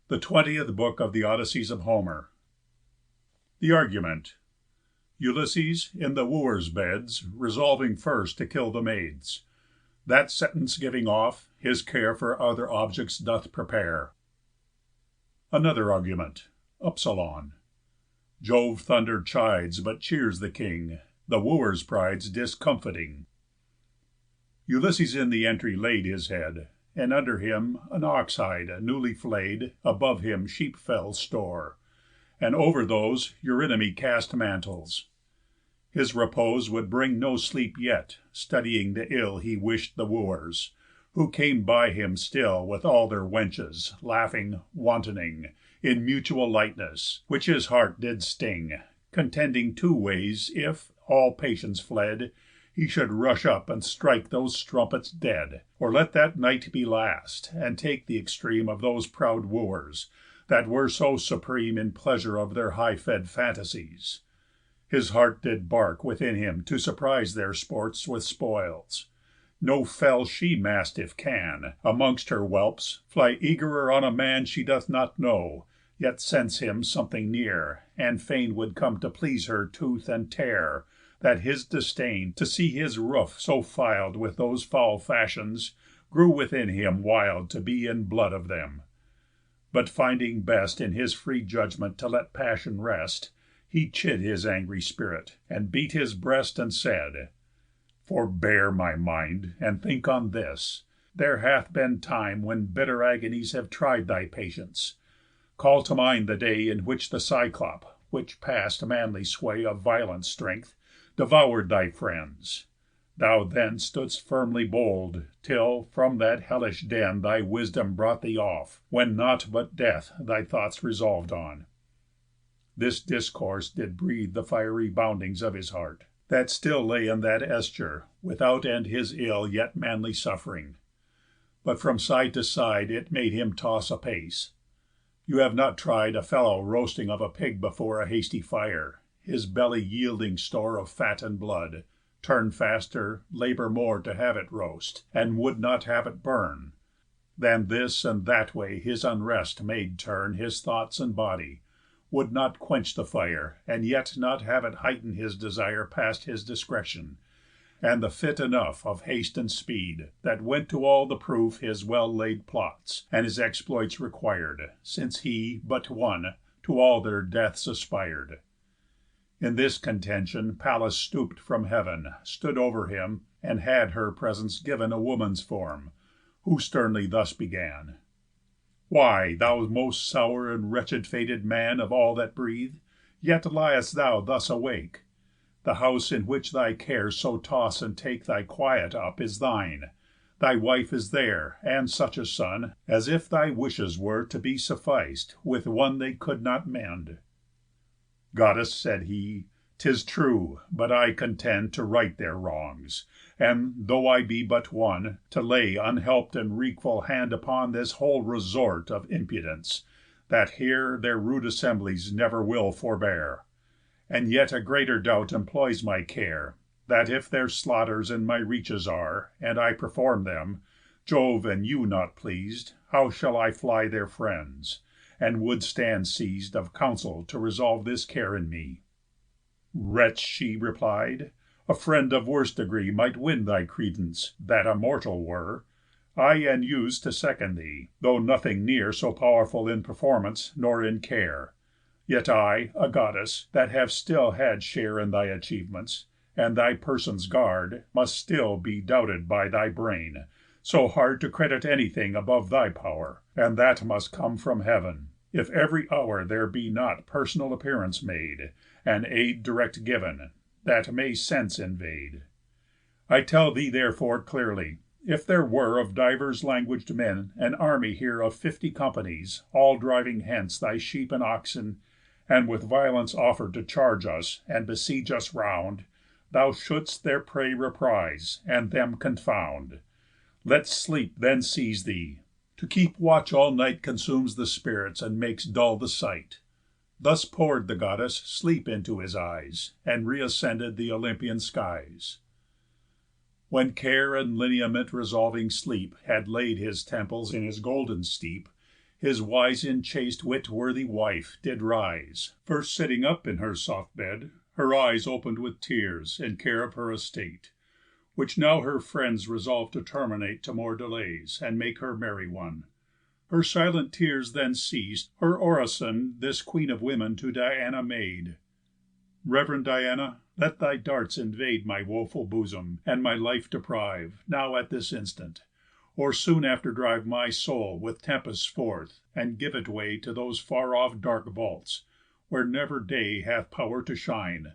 The 20th Book of the Odysseys of Homer. The Argument. Ulysses, in the wooers' beds, resolving first to kill the maids. That sentence giving off, his care for other objects doth prepare. Another argument. Upsilon. Jove thunder chides, but cheers the king, the wooers' prides discomfiting. Ulysses in the entry laid his head, and under him an ox hide newly flayed, above him sheep fells store, and over those Eurynomé cast mantles. His repose would bring no sleep yet, studying the ill he wish'd the wooers, who came by him still with all their wenches, laughing, wantoning, in mutual lightness, which his heart did sting, contending two ways, if, all patience fled, he should rush up and strike those strumpets dead, or let that night be last, and take the extreme of those proud wooers, that were so supreme in pleasure of their high-fed fantasies. His heart did bark within him to surprise their sports with spoils. No fell she-mastiff can, amongst her whelps, fly eagerer on a man she doth not know, yet scents him something near, and fain would come to please her tooth and tear, that his disdain to see his roof so filed with those foul fashions grew within him wild to be in blood of them. But finding best in his free judgment to let passion rest, he chid his angry spirit, and beat his breast, and said: "Forbear, my mind, and think on this. There hath been time when bitter agonies have tried thy patience. Call to mind the day in which the Cyclop, which passed manly sway of violent strength, devour'd thy friends. Thou then stoodst firmly bold, till from that hellish den thy wisdom brought thee off, when naught but death thy thoughts resolved on." This discourse did breathe the fiery boundings of his heart, that still lay in that esture, without end his ill yet manly suffering. But from side to side it made him toss apace. You have not tried a fellow roasting of a pig before a hasty fire, his belly yielding store of fat and blood, turn faster, labour more to have it roast, and would not have it burn, than this and that way his unrest made turn his thoughts and body, would not quench the fire, and yet not have it heighten his desire past his discretion, and the fit enough of haste and speed, that went to all the proof his well-laid plots, and his exploits requir'd, since he, but one, to all their deaths aspir'd. In this contention Pallas stoop'd from heaven, stood over him, and had her presence given a woman's form, who sternly thus began: "Why, thou most sour and wretched‐fated man Of all that breathe, yet liest thou thus awake? The house in which thy cares so toss and take Thy quiet up is thine, thy wife is there, And such a son, as if thy wishes were To be suffic'd with one they could not mend." "Goddess," said he, "'tis true, but I contend To right their wrongs, and, though I be but one, To lay unhelp'd and wreakful hand upon This whole resort of impudence, that here Their rude assemblies never will forbear. And yet a greater doubt employs my care, That if their slaughters in my reaches are, And I perform them, Jove and you not pleas'd, How shall I fly their friends, and would stand seiz'd Of counsel to resolve this care in me?" "Wretch," she replied, "a friend of worse degree Might win thy credence, that a mortal were. I am us'd to second thee, though nothing near So pow'rful in performance, nor in care. Yet I, a Goddess, that have still had share In thy achievements, and thy person's guard, Must still be doubted by thy brain, so hard To credit anything above thy pow'r, And that must come from heav'n, if every hour There be not personal appearance made, And aid direct giv'n, that may sense invade. I tell thee therefore clearly, if there were Of divers languag'd men an army here Of 50 companies, all driving hence Thy sheep and oxen, and with violence offer To charge us, and besiege us round, Thou shouldst their prey reprise, and them confound. Let sleep then seize thee. To keep watch all night Consumes the spirits, and makes dull the sight." Thus pour'd the Goddess sleep into his eyes, And reascended th' Olympian skies. When care and lineament resolving sleep Had laid his temples in his golden steep, his wise in chaste wit worthy wife, did rise, first sitting up in her soft bed, her eyes open'd with tears, in care of her estate, which now her friends resolved to terminate to more delays, and make her merry one. Her silent tears then ceased, her orison this queen of women to Diana made: "Reverend Diana, let thy darts invade My woful bosom, and my life deprive, Now at this instant, or soon after drive My soul with tempests forth, and give it way To those far off dark vaults, where never day Hath pow'r to shine,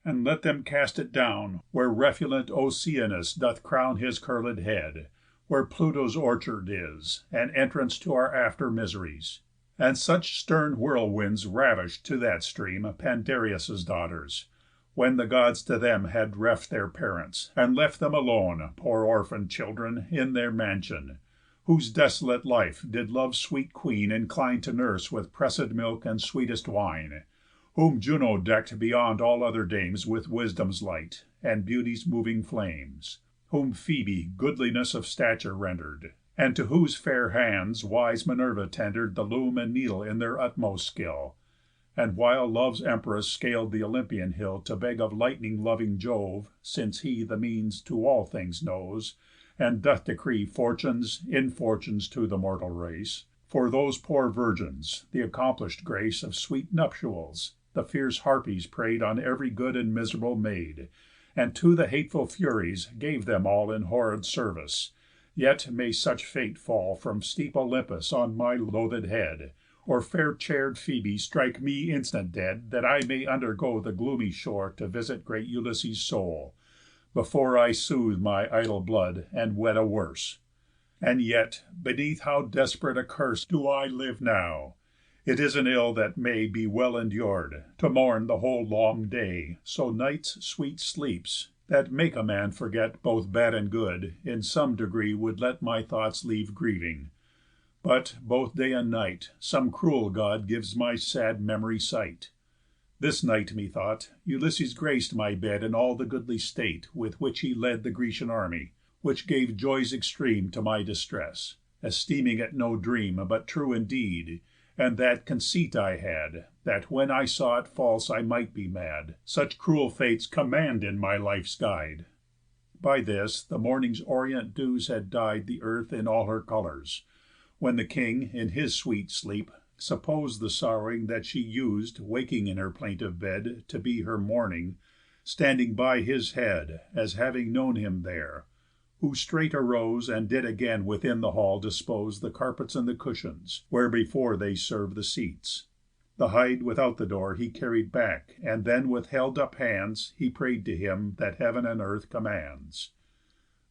and let them cast it down Where refulent Oceanus doth crown His curled head, where Pluto's orchard is, And entrance to our after miseries, And such stern whirlwinds ravish'd to that stream Pandareus' daughters, when the Gods to them Had reft their parents, and left them alone, Poor orphan children, in their mansion, Whose desolate life did Love's sweet queen incline To nurse with pressed milk and sweetest wine, Whom Juno deck'd beyond all other dames With wisdom's light, and beauty's moving flames, Whom Phoebe goodliness of stature render'd, And to whose fair hands wise Minerva tender'd The loom and needle in their utmost skill. And while Love's empress scal'd th' Olympian hill To beg of lightning loving Jove, since he The means to all things knows, and doth decree Fortunes, infortunes to the mortal race, For those poor virgins, th' accomplish'd grace Of sweet nuptials, the fierce Harpies prey'd On every good and miserable maid, And to the hateful Furies gave them all In horrid service. Yet may such fate fall From steep Olympus on my loathed head, Or fair chair'd Phoebe strike me instant dead, That I may undergo the gloomy shore To visit great Ulysses' soul, before I soothe my idle blood, and wed a worse. And yet, beneath how desperate a curse Do I live now! It is an ill that may Be well endur'd, to mourn the whole long day So night's sweet sleeps, that make a man forget Both bad and good, in some degree Would let my thoughts leave grieving. But, both day and night, some cruel God Gives my sad memory sight. This night, methought, Ulysses grac'd my bed In all the goodly state with which he led The Grecian army, which gave joys extreme To my distress, esteeming it no dream, But true indeed; and that conceit I had, That when I saw it false I might be mad, Such cruel fates command in my life's guide. By this the morning's orient dews had dyed The earth in all her colours, when the king, In his sweet sleep, suppos'd the sorrowing That she us'd, waking in her plaintive bed, To be her mourning, standing by his head, As having known him there; who straight arose, And did again within the hall dispose The carpets and the cushions, where before They serv'd the seats. The hide without the door He carried back, and then with held up hands He pray'd to him that heav'n and earth commands: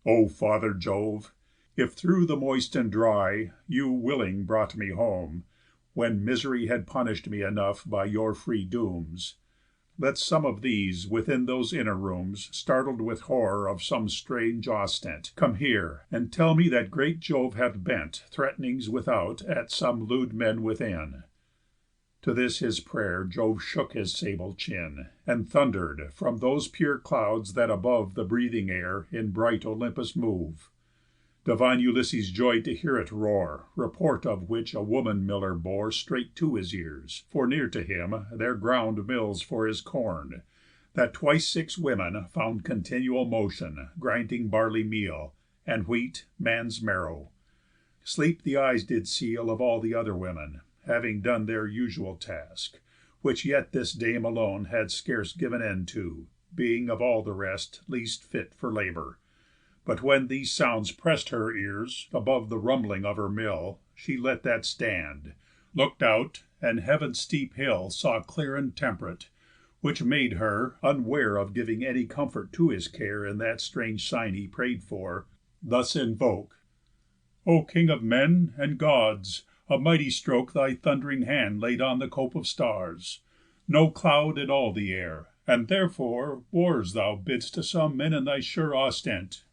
"O Father Jove, if through the moist and dry You willing brought me home, when misery Had punish'd me enough by your free dooms, Let some of these within those inner rooms, Startled with horror of some strange ostent, Come here, and tell me that great Jove hath bent Threat'nings without at some lewd men within." To this his prayer Jove shook his sable chin, And thunder'd from those pure clouds that above The breathing air in bright Olympus move. Divine Ulysses joy'd to hear it roar, Report of which a woman miller bore Straight to his ears; for near to him there ground Mills for his corn, that twice 6 women found Continual motion, grinding barley meal, And wheat, man's marrow. Sleep the eyes did seal Of all the other women, having done Their usual task, which yet this dame alone Had scarce given end to, being of all the rest Least fit for labour. But when these sounds press'd her ears, above The rumbling of her mill, she let that stand, Look'd out, and heav'n's steep hill saw clear And temperate; which made her, unware Of giving any comfort to his care In that strange sign he pray'd for, thus invoke: "O King of men, and Gods, a mighty stroke Thy thund'ring hand laid on the cope of stars, No cloud in all the air, and therefore wars Thou bidst to some men in thy sure ostent.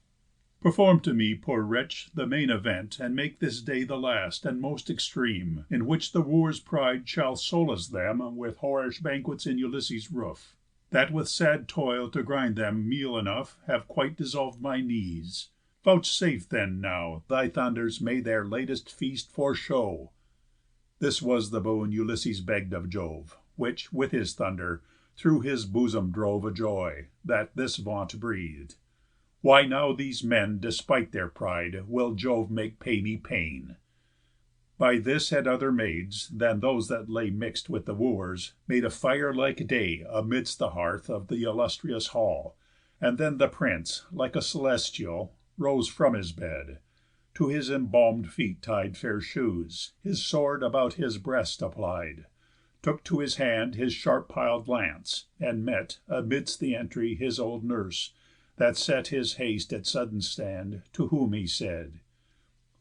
Perform to me, poor wretch, the main event, And make this day the last, and most extreme, In which the Wooers' pride shall solace them With whorish banquets in Ulysses' roof, That with sad toil to grind them meal enough Have quite dissolv'd my knees. Vouchsafe then now Thy thunders may their latest feast foreshow." This was the boon Ulysses begg'd of Jove, which, with his thunder, through his bosom drove a joy, that this vaunt breath'd: "Why now these men, despite their pride, will Jove make pay me pain." By this had other maids, than those that lay Mix'd with the Wooers, made a fire like day Amidst the hearth of th' illustrious hall; And then the prince, like a celestial, rose from his bed, to his embalm'd feet tied Fair shoes, his sword about his breast applied, Took to his hand his sharp piled lance, and met, Amidst the entry, his old nurse, that set His haste at sudden stand, to whom he said: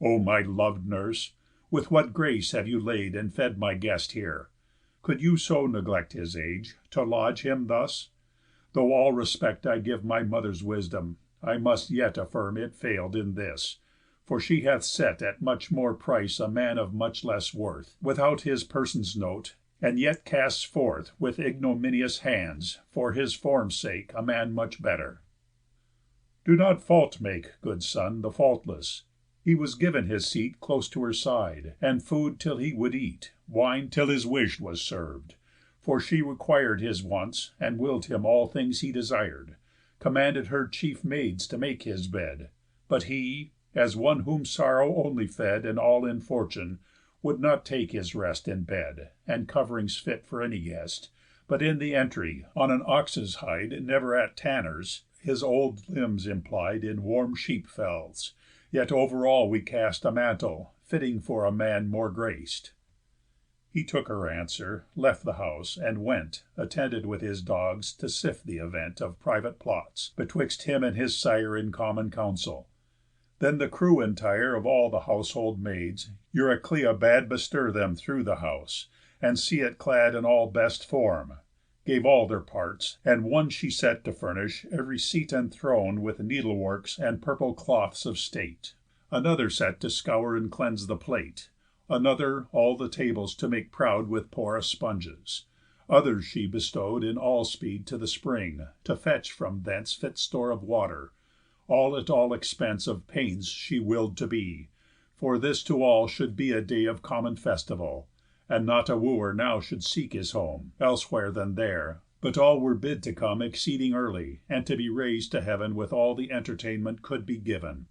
"O my lov'd nurse, with what grace have you laid And fed my guest here? Could you so neglect His age, to lodge him thus? Though all respect I give my mother's wisdom, I must yet affirm it fail'd in this; For she hath set at much more price a man Of much less worth, without his person's note, And yet casts forth with ignominious hands, For his form's sake, a man much better." Do not fault make, good son, the faultless. He was giv'n his seat close to her side, And food till he would eat, wine till his wish Was serv'd; for she requir'd his wants, And will'd him all things he desir'd, Commanded her chief maids to make his bed; But he, as one whom sorrow only fed And all infortune, would not take his rest In bed, and cov'rings fit for any guest, But in the entry, on an ox's hide Never at tanner's, his old limbs implied In warm sheep fells; yet over all we cast A mantle, fitting for a man more grac'd. He took her answer, left the house, and went, Attended with his dogs, to sift th' event Of private plots, betwixt him and his sire In common council. Then the crew entire Of all the household maids, Euryclea bad Bestir them through the house, and see it clad In all best form; gave all their parts; and one She set to furnish every seat and throne With needle works and purple cloths of state; Another set to scour and cleanse the plate; Another all the tables to make proud With porous sponges; others she bestow'd In all speed to the spring, to fetch from thence Fit store of water; all at all expense Of pains she will'd to be; for this to all Should be a day of common festival, And not a Wooer now should seek his home Elsewhere than there, but all were bid to come Exceeding early, and to be rais'd to heav'n With all the entertainment could be giv'n.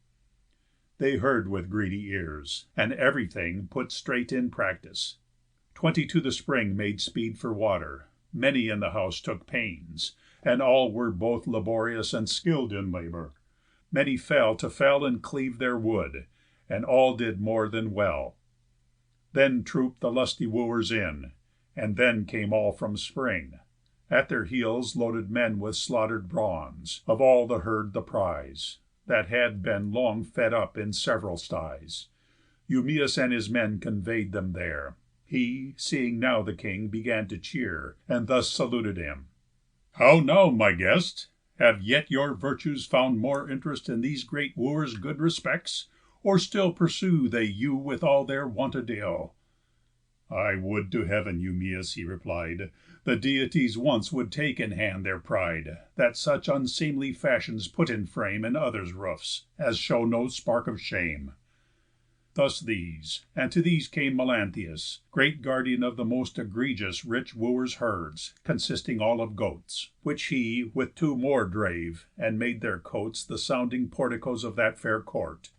They heard with greedy ears, and everything Put straight in practice. 20 to the spring Made speed for water; many in the house Took pains; and all were both laborious And skill'd in labour; many fell to fell And cleave their wood, and all did more than well. Then troop'd the lusty Wooers in, and then Came all from spring; at their heels loaded men With slaughter'd brawns, of all the herd the prize, That had been long fed up in sev'ral styes. Eumæus and his men convey'd them there. He, seeing now the king, began to cheer, And thus saluted him: "How now, my guest? Have yet your virtues found more interest In these great Wooers' good respects, or still Pursue they you with all their wonted ill?" "I would to heav'n, Eumæus," he replied, "The Deities once would take in hand their pride, That such unseemly fashions put in frame In others' roofs, as show no spark of shame." Thus these; and to these came Melanthius, Great guardian of the most egregious Rich Wooers' herds, consisting all of goats; Which he with two more drave, and made their cotes The sounding porticos of that fair court.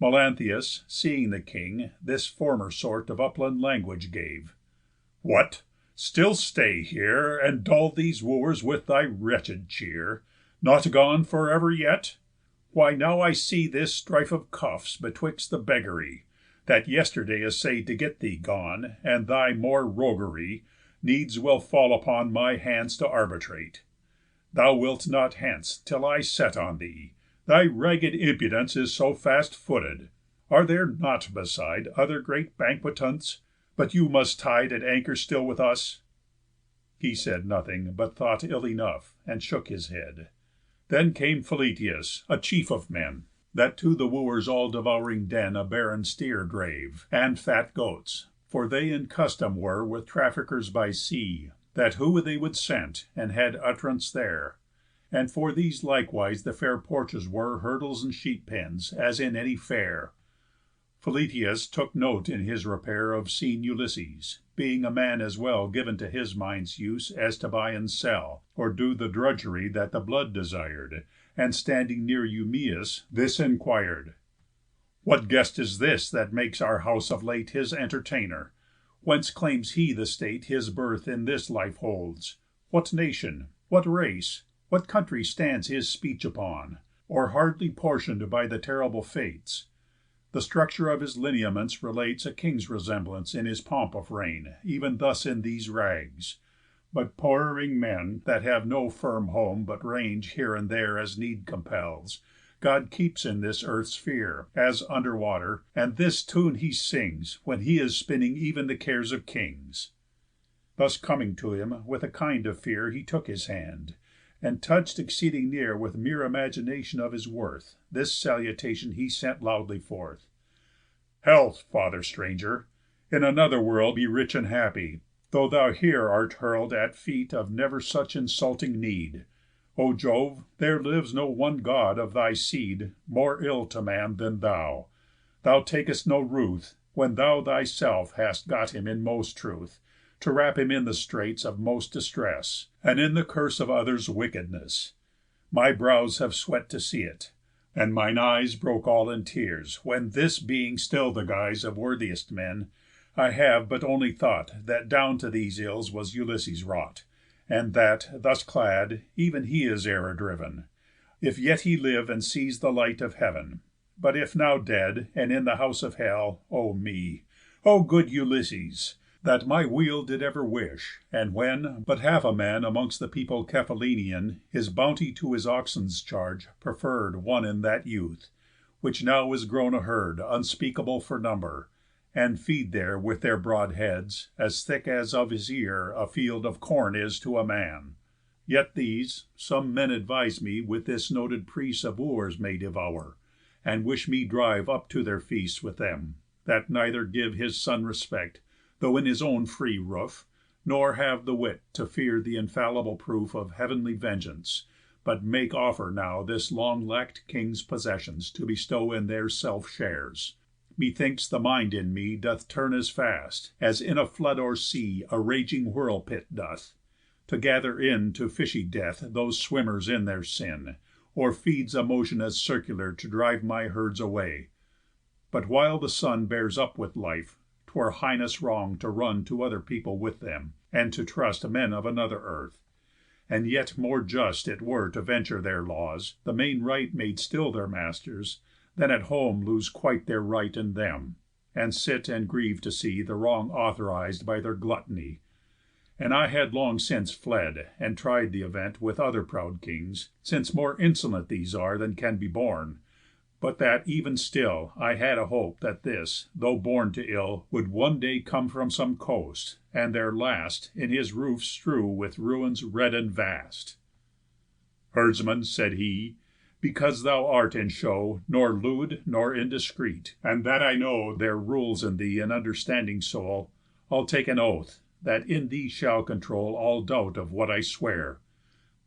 Melanthius, seeing the king, this former sort Of upland language gave: "What! Still stay here, And dull these Wooers with thy wretched cheer? Not gone for ever yet? Why now I see This strife of cuffs betwixt the beggary, That yesterday essay'd to get thee gone, And thy more roguery, needs will fall upon My hands to arbitrate. Thou wilt not hence Till I set on thee; thy ragged impudence Is so fast footed. Are there not, beside, Other great banquetants? But you must tide At anchor still with us." He said nothing, but thought ill enough, and shook his head. Then came Philœtius, a chief of men, That to the Wooers' all devouring den A barren steer drave, and fat goats; for they In custom were with traffickers by sea, That who they would sent, and had utt'rance there. And for these likewise the fair porches were Hurdles and sheep pens, as in any fair. Philetius took note in his repair of seen Ulysses, being a man as well given to his mind's use as to buy and sell, or do the drudgery that the blood desir'd, and standing near Eumæus, this enquir'd: "What guest is this that makes our house of late His entertainer? Whence claims he the state His birth in this life holds? What nation? What race? What country stands his speech upon? Or hardly portion'd by the terrible Fates? The structure of his lineaments relates A king's resemblance in his pomp of reign, Even thus in these rags. But poor men, That have no firm home, but range here and there As need compels, God keeps in this earth's sphere, As under water, and this tune he sings When he is spinning even the cares of kings." Thus coming to him, with a kind of fear He took his hand, and, touch'd exceeding near With mere imagination of his worth, This salutation he sent loudly forth: "Health, father stranger! In another world Be rich and happy, though thou here art hurl'd At feet of never such insulting need. O Jove, there lives no one God of thy seed More ill to man than thou. Thou takest no ruth, When thou thyself hast got him in most truth, To wrap him in the straits of most distress, And in the curse of others' wickedness. My brows have sweat to see it, and mine eyes Broke all in tears, when, this being still the guise Of worthiest men, I have but only thought That down to these ills was Ulysses wrought, And that, thus clad, even he is error driven, If yet he live and sees the light of heaven. But if now dead, and in the house of hell, O me! O good Ulysses! That my weal did ever wish, and when But half a man amongst the people Cephallenian His bounty to his oxen's charge preferr'd One in that youth, which now is grown a herd Unspeakable for number, and feed there With their broad heads, as thick as of his ear A field of corn is to a man. Yet these Some men advise me with this noted prease Of Wooers may devour, and wish me drive Up to their feasts with them, that neither give His son respect, though in his own free roof, Nor have the wit to fear th' infallible proof Of heav'nly vengeance, but make offer now This long lack'd king's possessions to bestow In their self shares. Methinks the mind in me Doth turn as fast, as in a flood or sea A raging whirlpit doth, to gather in To fishy death those swimmers in their sin, Or feeds a motion as circular To drive my herds away. But while the sun Bears up with life, 'twere heinous wrong to run To other people with them, and to trust Men of another earth. And yet more just It were to venture their laws, the main right Made still their masters, than at home lose quite Their right in them, and sit and grieve to see The wrong authoriz'd by their gluttony. And I had long since fled, and tried th' event With other proud kings, since more insolent These are than can be borne; but that ev'n still I had a hope that this, though born to ill, Would one day come from some coast, and their last In his roofs strew with ruins red and vast." "Herdsman," said he, "because thou art in show Nor lewd nor indiscreet, and that I know There rules in thee an understanding soul, I'll take an oath, that in thee shall control All doubt of what I swear.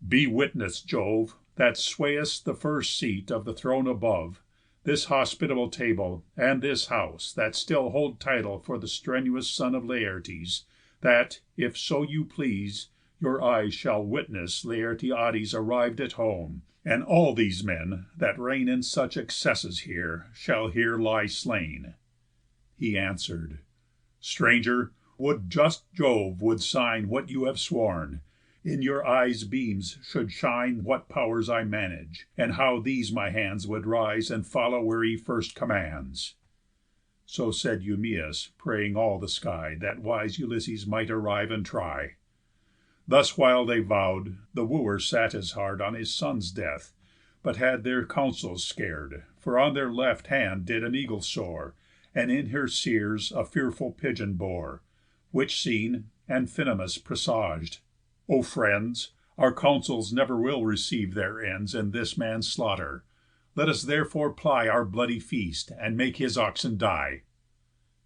Be witness, Jove, That sway'st the first seat of the throne above, This hospitable table, and this house, That still hold title for the strenuous son Of Laertes, that, if so you please, Your eyes shall witness Laertiades Arriv'd at home, and all these men, that reign In such excesses here, shall here lie slain." He answer'd: "Stranger, would just Jove would sign What you have sworn, in your eyes' beams should shine What pow'rs I manage, and how these my hands Would rise and follow where he first commands." So said Eumæus, praying all the sky That wise Ulysses might arrive and try. Thus while they vow'd, the Wooers sat as hard On his son's death, but had their counsels scar'd; For on their left hand did an eagle soar, And in her seres a fearful pigeon bore; Which seen, Amphinomus presaged: "O friends, our counsels never will receive Their ends in this man's slaughter. Let us therefore ply Our bloody feast, and make his oxen die."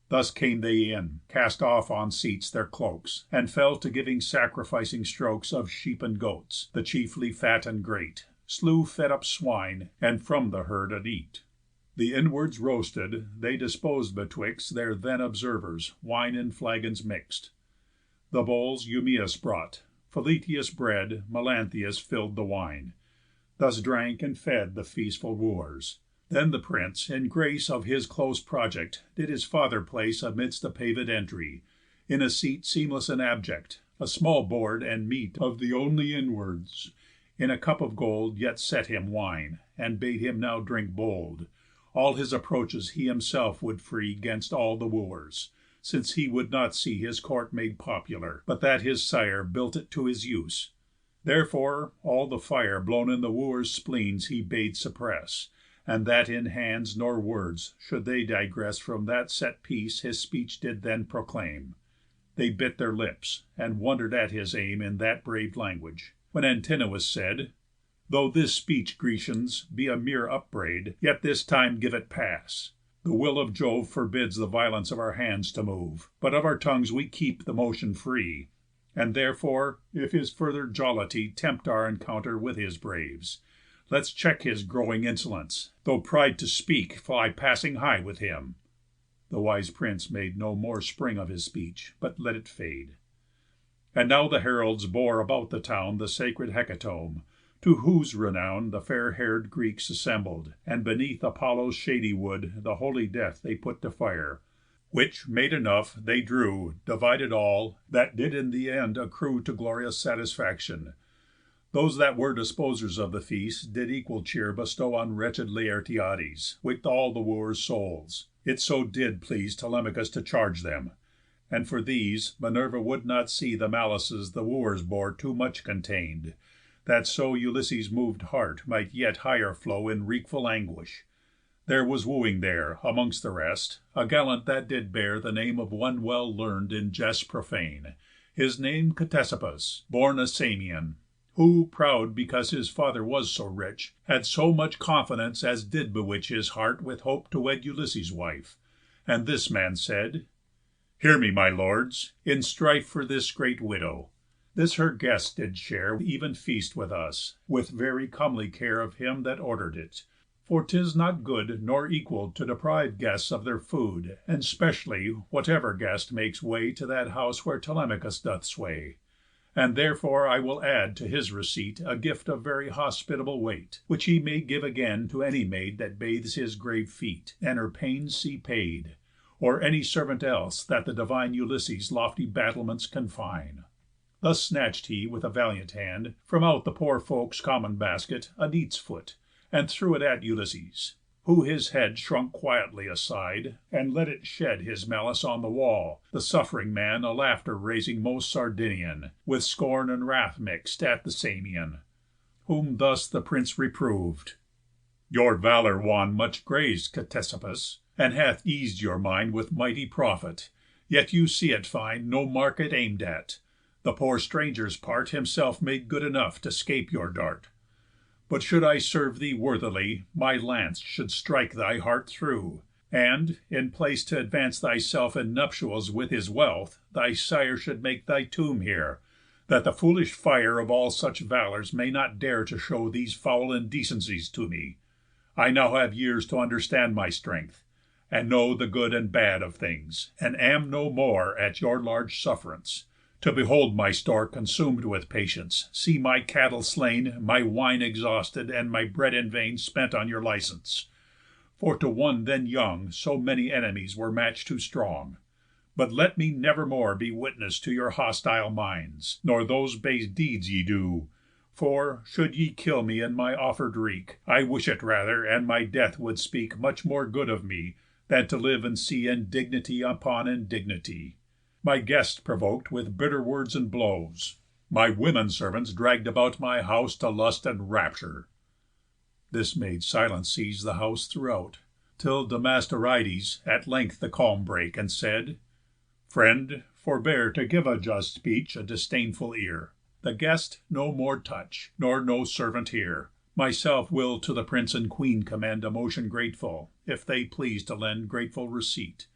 Thus came they in, cast off on seats Their cloaks, and fell to giving sacrificing strokes Of sheep and goats, the chiefly fat and great; Slew fed up swine, and from the herd a neat. The inwards roasted, they dispos'd betwixt Their then observers, wine in flagons mix'd. The bowls Eumæus brought, Philœtius bred, Melanthius fill'd the wine. Thus drank and fed the feastful Wooers. Then the prince, in grace of his close project, did his father place Amidst the paved entry, in a seat Seamless and abject, a small board and meat Of the only inwards. In a cup of gold Yet set him wine, and bade him now drink bold. All his approaches he himself would free 'Gainst all the Wooers, since he would not see His court made popular, but that his sire Built it to his use. Therefore all the fire Blown in the Wooers' spleens he bade suppress, And that in hands nor words should they digress From that set peace his speech did then proclaim. They bit their lips, and wonder'd at his aim In that brave language. When Antinous said: "Though this speech, Grecians, be a mere upbraid, Yet this time give it pass. The will of Jove Forbids the violence of our hands to move, But of our tongues we keep the motion free. And therefore, if his further jollity Tempt our encounter with his braves, Let's check his growing insolence, though pride To speak fly passing high with him." The wise prince made No more spring of his speech, but let it fade. And now the heralds bore about the town The sacred hecatomb, to whose renown The fair hair'd Greeks assembled, and beneath Apollo's shady wood the holy death They put to fire; which, made enough, they drew, Divided all, that did in the end accrue To glorious satisfaction. Those that were Disposers of the feast did equal cheer Bestow on wretched Laertiades, With all the Wooers' souls, it so did please Telemachus to charge them. And for these Minerva would not see the malices The Wooers bore too much contain'd, that so Ulysses' mov'd heart might yet higher flow In wreakful anguish. There was wooing there, Amongst the rest, a gallant that did bear The name of one well learn'd in jests profane, His name Ctesippus, born a Samian, Who, proud because his father was so rich, Had so much confidence as did bewitch His heart with hope to wed Ulysses' wife. And this man said: "Hear me, my lords, in strife For this great widow. This her guest did share Even feast with us, with very comely care Of him that order'd it. For 'tis not good Nor equal to deprive guests of their food, And specially whatever guest makes way To that house where Telemachus doth sway. And therefore I will add to his receipt A gift of very hospitable weight, Which he may give again to any maid That bathes his grave feet, and her pains see paid, Or any servant else that the divine Ulysses' lofty battlements confine." Thus snatch'd he, with a valiant hand, From out the poor folk's common basket A neat's foot, and threw it at Ulysses; Who his head shrunk quietly aside, And let it shed his malice on the wall, The suff'ring man a laughter raising most Sardinian, With scorn and wrath mix'd, at the Samian. Whom thus the prince reprov'd: "Your valour won much grace, Ctesippus, And hath eas'd your mind with mighty profit, Yet you see it find no mark it aim'd at. The poor stranger's part Himself made good enough to 'scape your dart. But should I serve thee worthily, my lance Should strike thy heart through, and, in place T' advance thyself in nuptials with his wealth, Thy sire should make thy tomb here, that the foolish fire Of all such valours may not dare to show These foul indecencies to me. I now have years to understand my strength, And know the good and bad of things, and am No more at your large suff'rance, to behold My store consum'd with patience, see my cattle slain, My wine exhausted, and my bread in vain Spent on your licence. For to one then young So many enemies were match too strong. But let me never more be witness to Your hostile minds, nor those base deeds ye do. For, should ye kill me in my offer'd wreak, I wish it rather, and my death would speak Much more good of me, than to live and see Indignity upon indignity. My guests provoked with bitter words and blows, My women servants dragg'd about my house To lust and rapture." This made silence seize The house throughout, till Damastorides At length the calm brake, and said: "Friend, forbear To give a just speech a disdainful ear. The guest no more touch, nor no servant hear. Myself will to the prince and queen commend A motion grateful, if they please to lend Grateful receipt.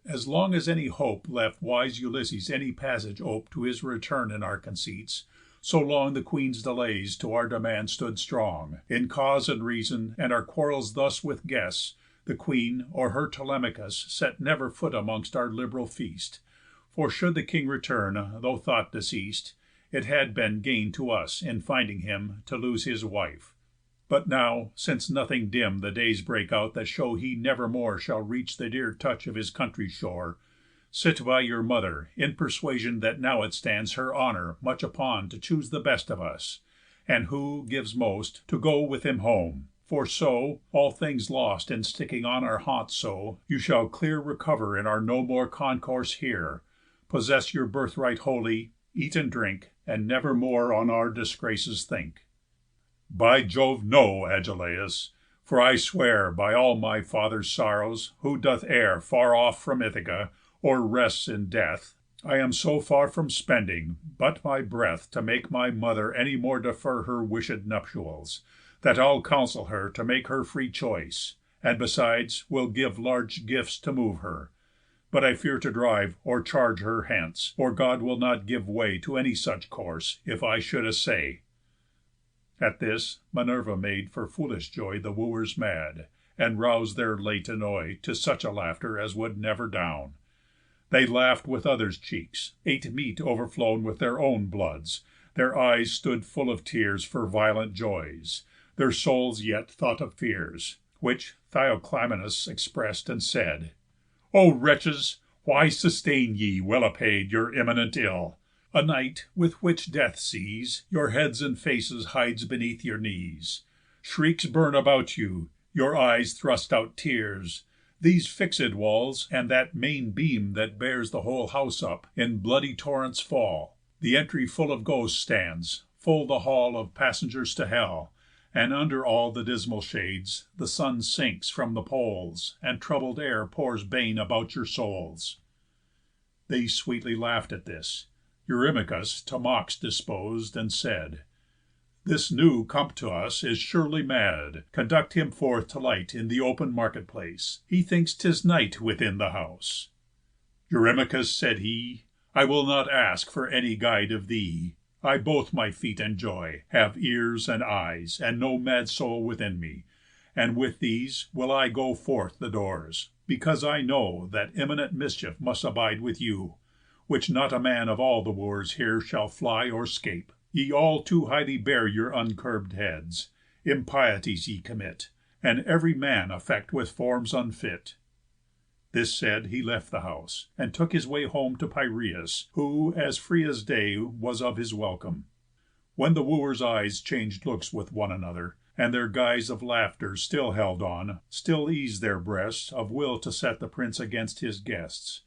As long as any hope Left wise Ulysses any passage ope To his return in our conceits, so long The queen's delays to our demand stood strong, In cause and reason; and our quarrels thus With guests, The queen or her Telemachus set never foot amongst our liberal feast. For should the king return, though thought deceased, it had been gain to us, in finding him, to lose his wife. But now, since nothing dim the days break out that show he never more shall reach the dear touch of his country's shore, sit by your mother, in persuasion that now it stands her honour much upon to choose the best of us, and who gives most, to go with him home. For so, all things lost in sticking on our haunts so, you shall clear recover in our no more concourse here, possess your birthright wholly, eat and drink, and never more on our disgraces think. By Jove, no, Agelaus! For I swear by all my father's sorrows, who doth err far off from Ithaca, or rests in death, I am so far from spending but my breath to make my mother any more defer her wished nuptials, that I'll counsel her to make her free choice, and besides will give large gifts to move her. But I fear to drive or charge her hence, for God will not give way to any such course, if I should essay." At this Minerva made for foolish joy the Wooers mad, and roused their late annoy to such a laughter as would never down. They laugh'd with others' cheeks, ate meat overflown with their own bloods, their eyes stood full of tears for violent joys, their souls yet thought of fears, which Theoclymenus express'd, and said: "O wretches, why sustain ye, well apaid, your imminent ill? A night, with which death sees, your heads and faces hides beneath your knees. Shrieks burn about you, your eyes thrust out tears. These fixed walls, and that main beam that bears the whole house up, in bloody torrents fall. The entry full of ghosts stands, full the hall of passengers to hell, and under all the dismal shades the sun sinks from the poles, and troubled air pours bane about your souls." They sweetly laugh'd at this. Eurymachus to mocks disposed, and said: "This new come to us is surely mad. Conduct him forth to light in the open market place. He thinks 'tis night within the house." "Eurymachus," said he, "I will not ask for any guide of thee. I both my feet enjoy, have ears and eyes, And no mad soul within me, and with these Will I go forth the doors, because I know That imminent mischief must abide with you, Which not a man of all the Wooers here Shall fly or 'scape. Ye all too highly bear Your uncurb'd heads, impieties ye commit, And every man affect with forms unfit." This said, he left the house, and took his way Home to Piræus, who, as free as day, Was of his welcome. When the Wooers' eyes Changed looks with one another, and their guise Of laughter still held on, still eas'd their breasts Of will to set the prince against his guests,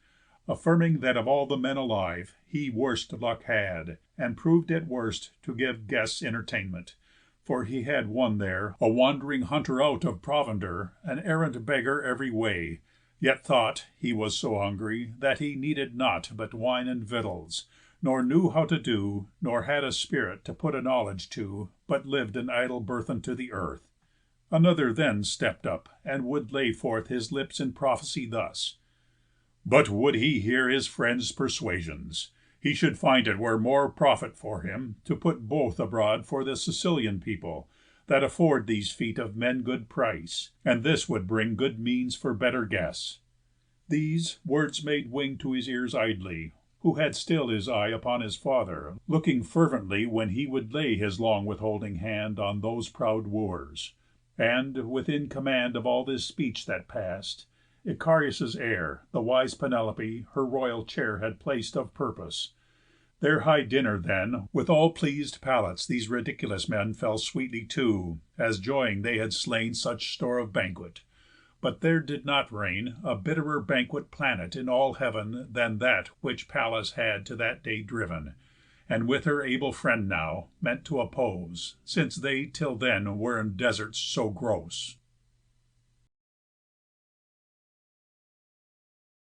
Affirming that of all the men alive He worst luck had, and prov'd it worst to give Guests entertainment; for he had one there, A wandering hunter out of provender, An errant beggar every way, yet thought He was so hungry that he needed nought But wine and victuals, nor knew how to do, Nor had a spirit to put a knowledge to, But liv'd an idle burthen to the earth. Another then stepp'd up, and would lay forth His lips in prophecy thus: But would he hear his friends' persuasions, he should find it were more profit for him to put both abroad for the Sicilian people, that afford these feet of men good price, and this would bring good means for better guests. These words made wing to his ears idly, who had still his eye upon his father, looking fervently when he would lay his long withholding hand on those proud Wooers. And, within command of all this speech that passed, Icarius' heir, the wise Penelope, her royal chair had placed of purpose. Their high dinner then, with all pleased palates These ridiculous men fell sweetly to, As joying they had slain such store of banquet. But there did not reign a bitterer banquet planet In all heaven than that which Pallas had To that day driven, and with her able friend now, Meant to oppose, since they till then were in deserts so gross.